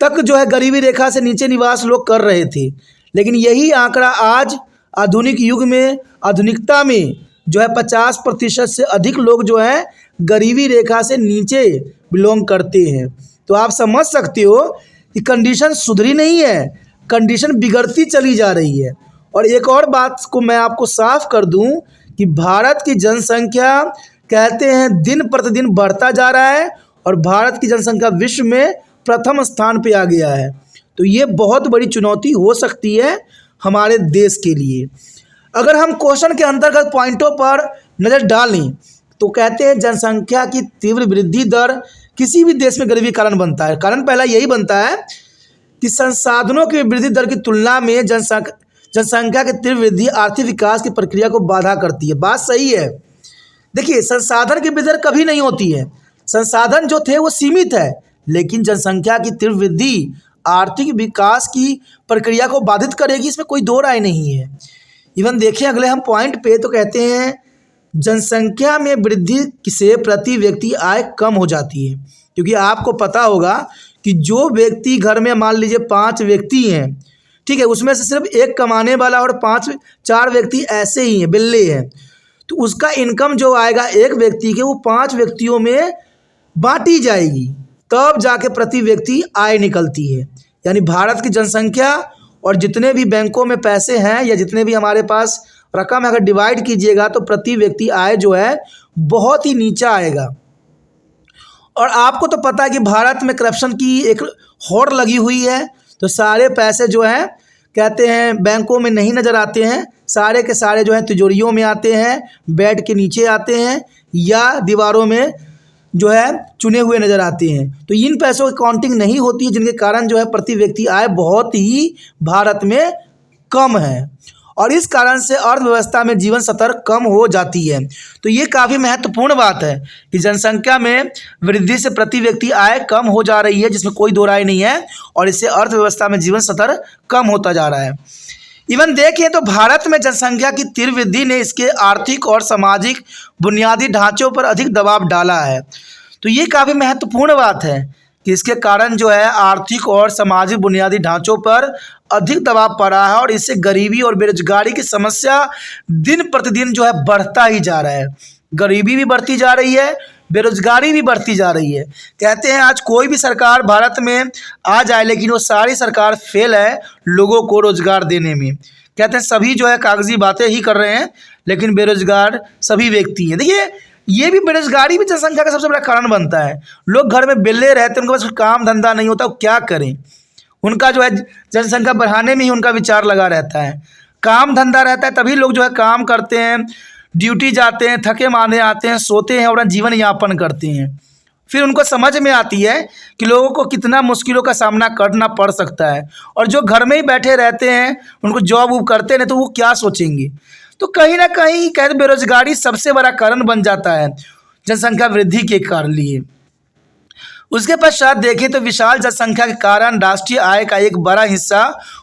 तक जो है गरीबी रेखा से नीचे निवास लोग कर रहे थे, लेकिन यही आंकड़ा आज आधुनिक युग में, आधुनिकता में जो है 50% से अधिक लोग जो है गरीबी रेखा से नीचे बिलोंग करते हैं। तो आप समझ सकते हो कि कंडीशन सुधरी नहीं है, कंडीशन बिगड़ती चली जा रही है। और एक और बात को मैं आपको साफ कर दूं कि भारत की जनसंख्या कहते हैं दिन प्रतिदिन बढ़ता जा रहा है और भारत की जनसंख्या विश्व में प्रथम स्थान पे आ गया है। तो ये बहुत बड़ी चुनौती हो सकती है हमारे देश के लिए। अगर हम क्वेश्चन के अंतर्गत पॉइंटों पर नज़र डालें तो कहते हैं जनसंख्या की तीव्र वृद्धि दर किसी भी देश में गरीबी कारण बनता है। कारण पहला यही बनता है कि संसाधनों की वृद्धि दर की तुलना में जनसंख्या की तीव्र वृद्धि आर्थिक विकास की प्रक्रिया को बाधा करती है। बात सही है। देखिए, संसाधन की वृद्धि कभी नहीं होती है, संसाधन जो थे वो सीमित है, लेकिन जनसंख्या की तीव्र वृद्धि आर्थिक विकास की प्रक्रिया को बाधित करेगी, इसमें कोई दो राय नहीं है। इवन देखें अगले हम पॉइंट पे, तो कहते हैं जनसंख्या में वृद्धि से प्रति व्यक्ति आय कम हो जाती है। क्योंकि आपको पता होगा कि जो व्यक्ति घर में मान लीजिए 5 व्यक्ति हैं, ठीक है, उसमें से सिर्फ एक कमाने वाला और 4 व्यक्ति ऐसे ही हैं, बिल्ले हैं, तो उसका इनकम जो आएगा एक व्यक्ति के, वो 5 व्यक्तियों में बांटी जाएगी, तब जाके प्रति व्यक्ति आय निकलती है। यानी भारत की जनसंख्या और जितने भी बैंकों में पैसे हैं या जितने भी हमारे पास रकम अगर डिवाइड कीजिएगा तो प्रति व्यक्ति आय जो है बहुत ही नीचा आएगा। और आपको तो पता है कि भारत में करप्शन की एक होड़ लगी हुई है, तो सारे पैसे जो हैं कहते हैं बैंकों में नहीं नज़र आते हैं, सारे के सारे जो हैं तिजोरियों में आते हैं, बेड के नीचे आते हैं या दीवारों में जो है चुने हुए नज़र आते हैं। तो इन पैसों की काउंटिंग नहीं होती है, जिनके कारण जो है प्रति व्यक्ति आय बहुत ही भारत में कम है, और इस कारण से अर्थव्यवस्था में जीवन स्तर कम हो जाती है। तो ये काफ़ी महत्वपूर्ण बात है कि जनसंख्या में वृद्धि से प्रति व्यक्ति आय कम हो जा रही है, जिसमें कोई दो राय नहीं है, और इससे अर्थव्यवस्था में जीवन स्तर कम होता जा रहा है। इवन देखें तो भारत में जनसंख्या की तीव्र वृद्धि ने इसके आर्थिक और सामाजिक बुनियादी ढांचों पर अधिक दबाव डाला है। तो ये काफ़ी महत्वपूर्ण बात है कि इसके कारण जो है आर्थिक और सामाजिक बुनियादी ढांचों पर अधिक दबाव पड़ा है, और इससे गरीबी और बेरोजगारी की समस्या दिन प्रतिदिन जो है बढ़ता ही जा रहा है। गरीबी भी बढ़ती जा रही है, बेरोजगारी भी बढ़ती जा रही है। कहते हैं आज कोई भी सरकार भारत में आ जाए, लेकिन वो सारी सरकार फेल है लोगों को रोजगार देने में। कहते हैं सभी जो है कागजी बातें ही कर रहे हैं, लेकिन बेरोजगार सभी व्यक्ति हैं। देखिए, ये भी बेरोजगारी भी जनसंख्या का सबसे बड़ा कारण बनता है। लोग घर में बेले रहते हैं, उनके पास काम धंधा नहीं होता, वो क्या करें। उनका जो है जनसंख्या बढ़ाने में ही उनका विचार लगा रहता है। काम धंधा रहता है तभी लोग जो है काम करते हैं, ड्यूटी जाते हैं, थके मांदे आते हैं, सोते हैं और अपना जीवन यापन करते हैं। फिर उनको समझ में आती है कि लोगों को कितना मुश्किलों का सामना करना पड़ सकता है, और जो घर में ही बैठे रहते हैं, उनको जॉब वॉब करते नहीं, तो वो क्या सोचेंगे। तो कहीं ना कहीं कहते बेरोजगारी सबसे बड़ा कारण बन जाता है जनसंख्या वृद्धि के कारण लिए। उसके पश्चात देखें तो विशाल जनसंख्या के कारण राष्ट्रीय आय का एक बड़ा हिस्सा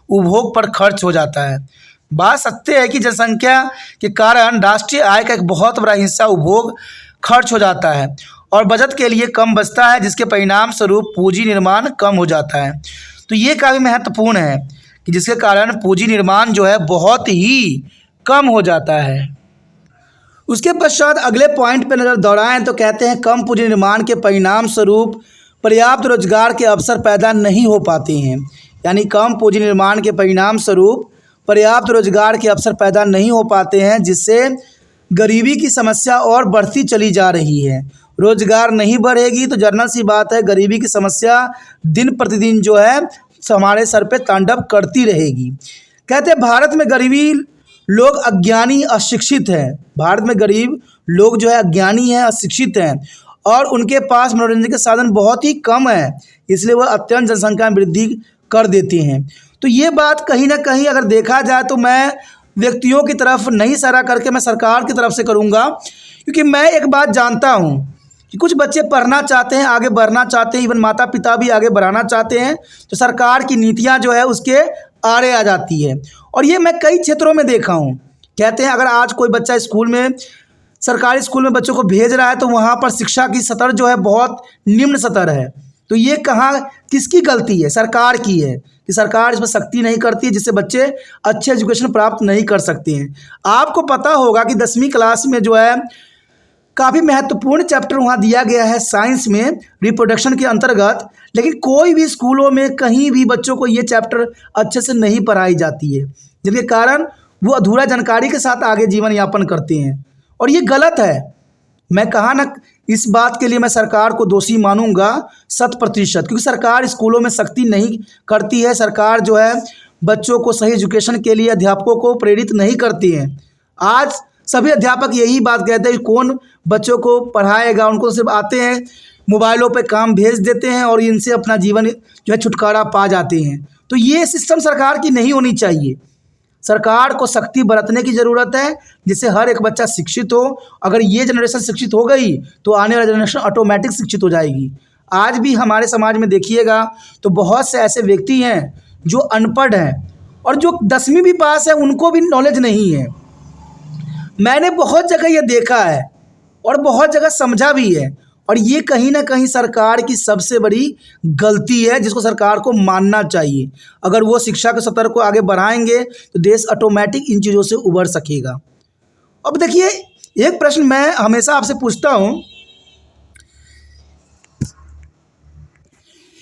उपभोग पर खर्च हो जाता है। बात सत्य है कि जनसंख्या के कारण राष्ट्रीय आय का एक बहुत बड़ा हिस्सा उपभोग खर्च हो जाता है और बचत के लिए कम बचता है, जिसके परिणाम स्वरूप पूंजी निर्माण कम हो जाता है। तो ये काफ़ी महत्वपूर्ण है कि जिसके कारण पूंजी निर्माण जो है बहुत ही कम हो जाता है। उसके पश्चात अगले पॉइंट पर नज़र दौड़ाएं तो कहते हैं कम पूंजी निर्माण के परिणाम स्वरूप पर्याप्त रोजगार के अवसर पैदा नहीं हो पाते हैं। यानी कम पूंजी निर्माण के परिणाम स्वरूप पर्याप्त रोजगार के अवसर पैदा नहीं हो पाते हैं, जिससे गरीबी की समस्या और बढ़ती चली जा रही है। रोजगार नहीं बढ़ेगी तो जनरल सी बात है, गरीबी की समस्या दिन प्रतिदिन जो है हमारे सर पे तांडव करती रहेगी। कहते हैं भारत में गरीबी लोग अज्ञानी अशिक्षित हैं। भारत में गरीब लोग जो है अज्ञानी हैं, अशिक्षित हैं, और उनके पास मनोरंजन के साधन बहुत ही कम है, इसलिए वह अत्यंत जनसंख्या में वृद्धि कर देते हैं। तो ये बात कहीं ना कहीं अगर देखा जाए तो मैं व्यक्तियों की तरफ नहीं इशारा करके मैं सरकार की तरफ से करूँगा, क्योंकि मैं एक बात जानता हूँ कि कुछ बच्चे पढ़ना चाहते हैं, आगे बढ़ना चाहते हैं, इवन माता पिता भी आगे बढ़ाना चाहते हैं, तो सरकार की नीतियाँ जो है उसके आड़े आ जाती है। और ये मैं कई क्षेत्रों में देखा हूँ। कहते हैं अगर आज कोई बच्चा स्कूल में, सरकारी स्कूल में बच्चों को भेज रहा है तो वहाँ पर शिक्षा की स्तर जो है बहुत निम्न स्तर है। तो ये कहाँ किसकी गलती है? सरकार की है कि सरकार इसमें सख्ती नहीं करती है, जिससे बच्चे अच्छे एजुकेशन प्राप्त नहीं कर सकते हैं। आपको पता होगा कि 10वीं क्लास में जो है काफ़ी महत्वपूर्ण चैप्टर वहाँ दिया गया है साइंस में, रिप्रोडक्शन के अंतर्गत, लेकिन कोई भी स्कूलों में कहीं भी बच्चों को ये चैप्टर अच्छे से नहीं पढ़ाई जाती है, जिसके कारण वो अधूरा जानकारी के साथ आगे जीवन यापन करते हैं, और ये गलत है। मैं कहा ना, इस बात के लिए मैं सरकार को दोषी मानूंगा 100%, क्योंकि सरकार स्कूलों में सख्ती नहीं करती है। सरकार जो है बच्चों को सही एजुकेशन के लिए अध्यापकों को प्रेरित नहीं करती है। आज सभी अध्यापक यही बात कहते हैं कि कौन बच्चों को पढ़ाएगा, उनको सिर्फ आते हैं मोबाइलों पे काम भेज देते हैं और इनसे अपना जीवन जो है छुटकारा पा जाते हैं। तो ये सिस्टम सरकार की नहीं होनी चाहिए। सरकार को सख्ती बरतने की ज़रूरत है, जिससे हर एक बच्चा शिक्षित हो। अगर ये जनरेशन शिक्षित हो गई तो आने वाली जनरेशन ऑटोमेटिक शिक्षित हो जाएगी। आज भी हमारे समाज में देखिएगा तो बहुत से ऐसे व्यक्ति हैं जो अनपढ़ हैं और जो 10वीं भी पास है उनको भी नॉलेज नहीं है। मैंने बहुत जगह ये देखा है और बहुत जगह समझा भी है, और ये कहीं ना कहीं सरकार की सबसे बड़ी गलती है, जिसको सरकार को मानना चाहिए। अगर वो शिक्षा के स्तर को आगे बढ़ाएंगे तो देश ऑटोमेटिक इन चीज़ों से उबर सकेगा। अब देखिए, एक प्रश्न मैं हमेशा आपसे पूछता हूँ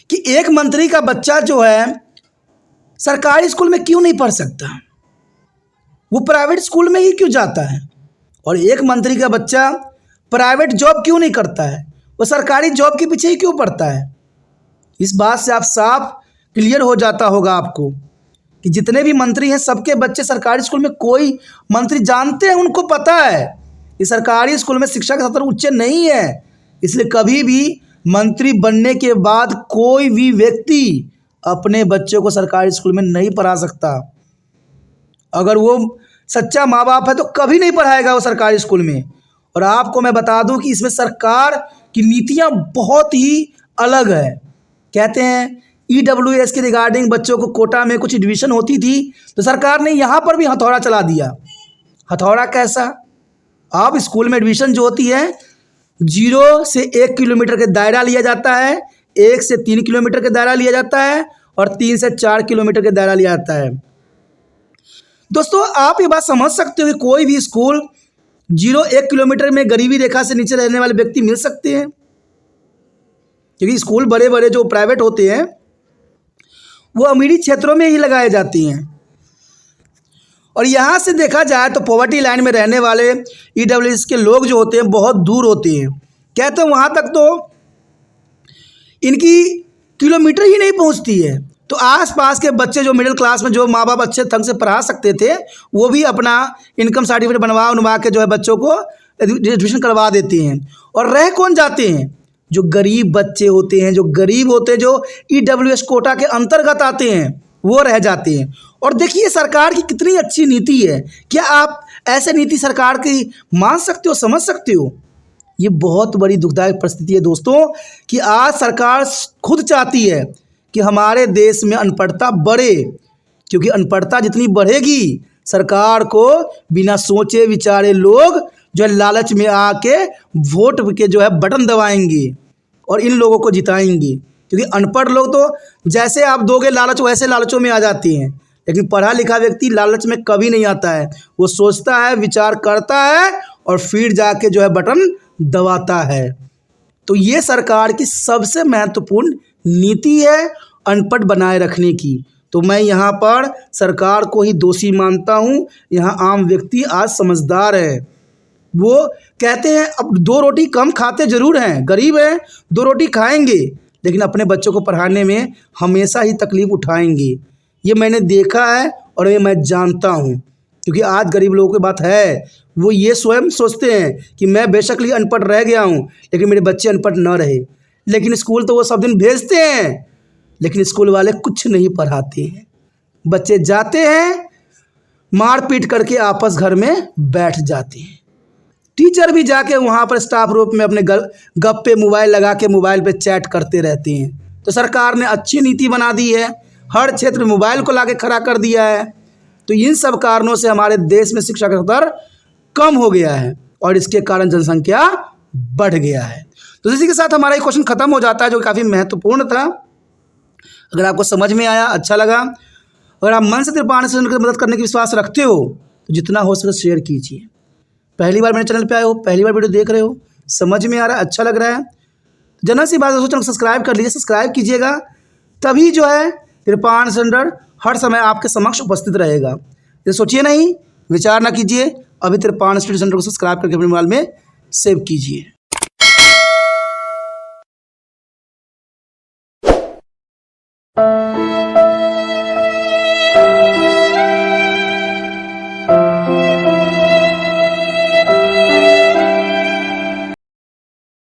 कि एक मंत्री का बच्चा जो है सरकारी स्कूल में क्यों नहीं पढ़ सकता, वो प्राइवेट स्कूल में ही क्यों जाता है? और एक मंत्री का बच्चा प्राइवेट जॉब क्यों नहीं करता है, वो सरकारी जॉब के पीछे ही क्यों पड़ता है? इस बात से आप साफ क्लियर हो जाता होगा आपको कि जितने भी मंत्री हैं सबके बच्चे सरकारी स्कूल में, कोई मंत्री जानते हैं, उनको पता है कि सरकारी स्कूल में शिक्षा का स्तर उच्च नहीं है। इसलिए कभी भी मंत्री बनने के बाद कोई भी व्यक्ति अपने बच्चों को सरकारी स्कूल में नहीं पढ़ा सकता। अगर वो सच्चा माँ बाप है तो कभी नहीं पढ़ाएगा वो सरकारी स्कूल में। और आपको मैं बता दूं कि इसमें सरकार की नीतियां बहुत ही अलग है। कहते हैं EWS के रिगार्डिंग बच्चों को कोटा में कुछ एडमिशन होती थी तो सरकार ने यहाँ पर भी हथौड़ा चला दिया। हथौड़ा कैसा? अब स्कूल में एडमिशन जो होती है 0 से 1 किलोमीटर के दायरा लिया जाता है, 1 से 3 किलोमीटर का दायरा लिया जाता है और 3 से 4 किलोमीटर का दायरा लिया जाता है। दोस्तों, आप ये बात समझ सकते हो कि कोई भी स्कूल 0-1 किलोमीटर में गरीबी रेखा से नीचे रहने वाले व्यक्ति मिल सकते हैं, क्योंकि स्कूल बड़े बड़े जो प्राइवेट होते हैं वो अमीरी क्षेत्रों में ही लगाए जाते हैं। और यहाँ से देखा जाए तो पॉवर्टी लाइन में रहने वाले EWS के लोग जो होते हैं बहुत दूर होते हैं। कहते हैं वहाँ तक तो इनकी किलोमीटर ही नहीं पहुँचती है। तो आसपास के बच्चे जो मिडिल क्लास में जो माँ बाप अच्छे ढंग से पढ़ा सकते थे वो भी अपना इनकम सर्टिफिकेट बनवा के जो है बच्चों को एडमिशन करवा देते हैं। और रह कौन जाते हैं? जो गरीब बच्चे होते हैं, जो गरीब होते हैं, जो EWS कोटा के अंतर्गत आते हैं, वो रह जाते हैं। और देखिए सरकार की कितनी अच्छी नीति है। क्या आप ऐसे नीति सरकार की मान सकते हो, समझ सकते हो? ये बहुत बड़ी दुखदायक परिस्थिति है दोस्तों कि आज सरकार खुद चाहती है कि हमारे देश में अनपढ़ता बढ़े, क्योंकि अनपढ़ता जितनी बढ़ेगी सरकार को बिना सोचे विचारे लोग जो है लालच में आके वोट के जो है बटन दबाएंगे और इन लोगों को जिताएंगे। क्योंकि अनपढ़ लोग तो जैसे आप दोगे लालच वैसे लालचों में आ जाते हैं, लेकिन पढ़ा लिखा व्यक्ति लालच में कभी नहीं आता है। वो सोचता है, विचार करता है और फिर जाके जो है बटन दबाता है। तो ये सरकार की सबसे महत्वपूर्ण नीति है अनपढ़ बनाए रखने की। तो मैं यहाँ पर सरकार को ही दोषी मानता हूँ। यहाँ आम व्यक्ति आज समझदार है, वो कहते हैं अब 2 रोटी कम खाते जरूर हैं, गरीब हैं, 2 रोटी खाएंगे, लेकिन अपने बच्चों को पढ़ाने में हमेशा ही तकलीफ उठाएंगे। ये मैंने देखा है और ये मैं जानता हूँ, क्योंकि आज गरीब लोगों की बात है, वो ये स्वयं सोचते हैं कि मैं बेशक ही अनपढ़ रह गया हूँ लेकिन मेरे बच्चे अनपढ़ न रहे। लेकिन स्कूल तो वो सब दिन भेजते हैं, लेकिन स्कूल वाले कुछ नहीं पढ़ाते हैं। बच्चे जाते हैं, मार पीट करके आपस घर में बैठ जाते हैं। टीचर भी जाके वहाँ पर स्टाफ रूम में अपने गप्पे मोबाइल लगा के मोबाइल पे चैट करते रहते हैं। तो सरकार ने अच्छी नीति बना दी है, हर क्षेत्र में मोबाइल को लाके खड़ा कर दिया है। तो इन सब कारणों से हमारे देश में शिक्षा का स्तर कम हो गया है और इसके कारण जनसंख्या बढ़ गया है। तो इसी के साथ हमारा ये क्वेश्चन खत्म हो जाता है, जो काफ़ी महत्वपूर्ण था। अगर आपको समझ में आया, अच्छा लगा, अगर आप मन से त्रिपाठी से मदद करने की विश्वास रखते हो तो जितना हो सके शेयर कीजिए। पहली बार मेरे चैनल पे आए हो, पहली बार वीडियो देख रहे हो, समझ में आ रहा है, अच्छा लग रहा है, जनरल सी बात है, चैनल सब्सक्राइब कर लीजिए। सब्सक्राइब कीजिएगा, तभी जो है त्रिपाठी सेंटर हर समय आपके समक्ष उपस्थित रहेगा। ये सोचिए नहीं, विचार ना कीजिए, अभी त्रिपाठी स्टडी सेंटर को सब्सक्राइब करके अपने मोबाइल में सेव कीजिए।